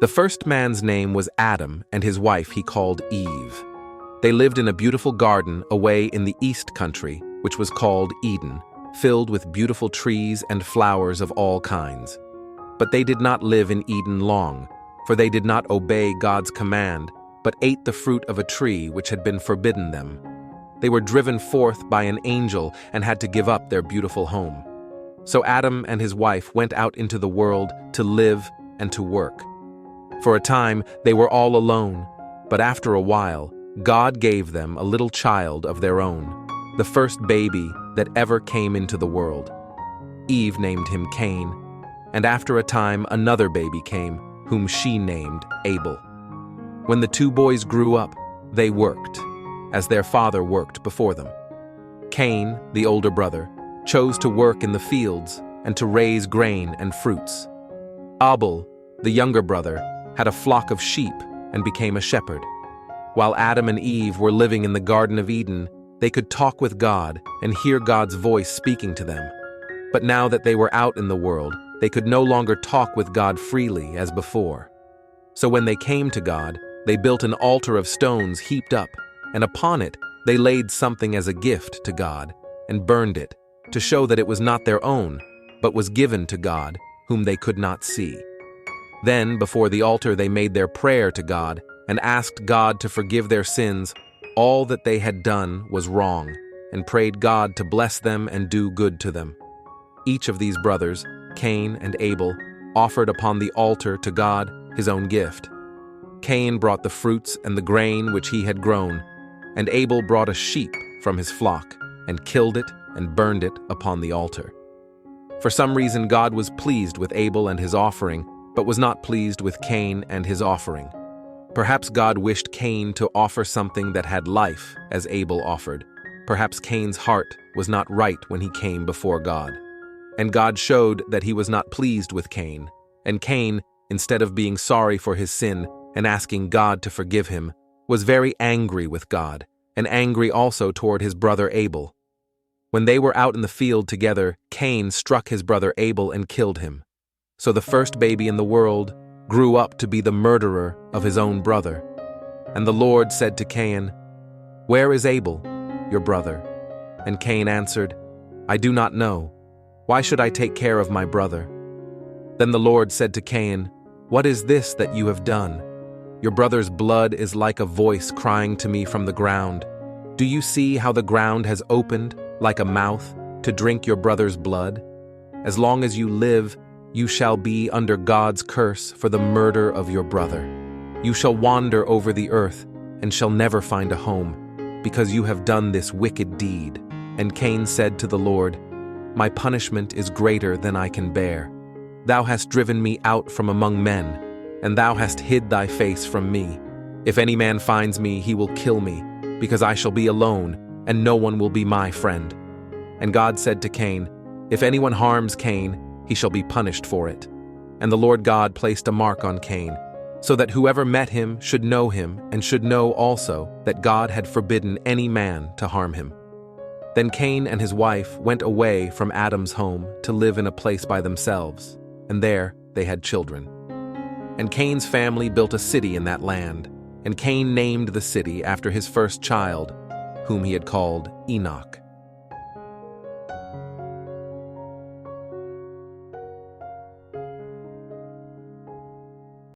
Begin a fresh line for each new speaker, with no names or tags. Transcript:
The first man's name was Adam, and his wife he called Eve. They lived in a beautiful garden away in the east country, which was called Eden, filled with beautiful trees and flowers of all kinds. But they did not live in Eden long, for they did not obey God's command, but ate the fruit of a tree which had been forbidden them. They were driven forth by an angel and had to give up their beautiful home. So Adam and his wife went out into the world to live and to work. For a time, they were all alone, but after a while, God gave them a little child of their own, the first baby that ever came into the world. Eve named him Cain, and after a time another baby came, whom she named Abel. When the two boys grew up, they worked, as their father worked before them. Cain, the older brother, chose to work in the fields and to raise grain and fruits. Abel, the younger brother, had a flock of sheep and became a shepherd. While Adam and Eve were living in the Garden of Eden, they could talk with God and hear God's voice speaking to them. But now that they were out in the world, they could no longer talk with God freely as before. So when they came to God, they built an altar of stones heaped up, and upon it they laid something as a gift to God and burned it, to show that it was not their own, but was given to God, whom they could not see. Then, before the altar, they made their prayer to God and asked God to forgive their sins. All that they had done was wrong, and prayed God to bless them and do good to them. Each of these brothers, Cain and Abel, offered upon the altar to God his own gift. Cain brought the fruits and the grain which he had grown, and Abel brought a sheep from his flock, and killed it and burned it upon the altar. For some reason God was pleased with Abel and his offering, but was not pleased with Cain and his offering. Perhaps God wished Cain to offer something that had life, as Abel offered. Perhaps Cain's heart was not right when he came before God. And God showed that he was not pleased with Cain. And Cain, instead of being sorry for his sin and asking God to forgive him, was very angry with God, and angry also toward his brother Abel. When they were out in the field together, Cain struck his brother Abel and killed him. So the first baby in the world grew up to be the murderer of his own brother. And the Lord said to Cain, "Where is Abel, your brother?" And Cain answered, "I do not know. Why should I take care of my brother?" Then the Lord said to Cain, "What is this that you have done? Your brother's blood is like a voice crying to me from the ground. Do you see how the ground has opened like a mouth to drink your brother's blood? As long as you live, you shall be under God's curse for the murder of your brother. You shall wander over the earth and shall never find a home, because you have done this wicked deed." And Cain said to the Lord, "My punishment is greater than I can bear. Thou hast driven me out from among men, and thou hast hid thy face from me. If any man finds me, he will kill me, because I shall be alone, and no one will be my friend." And God said to Cain, "If anyone harms Cain, he shall be punished for it." And the Lord God placed a mark on Cain, so that whoever met him should know him, and should know also that God had forbidden any man to harm him. Then Cain and his wife went away from Adam's home to live in a place by themselves, and there they had children. And Cain's family built a city in that land, and Cain named the city after his first child, whom he had called Enoch.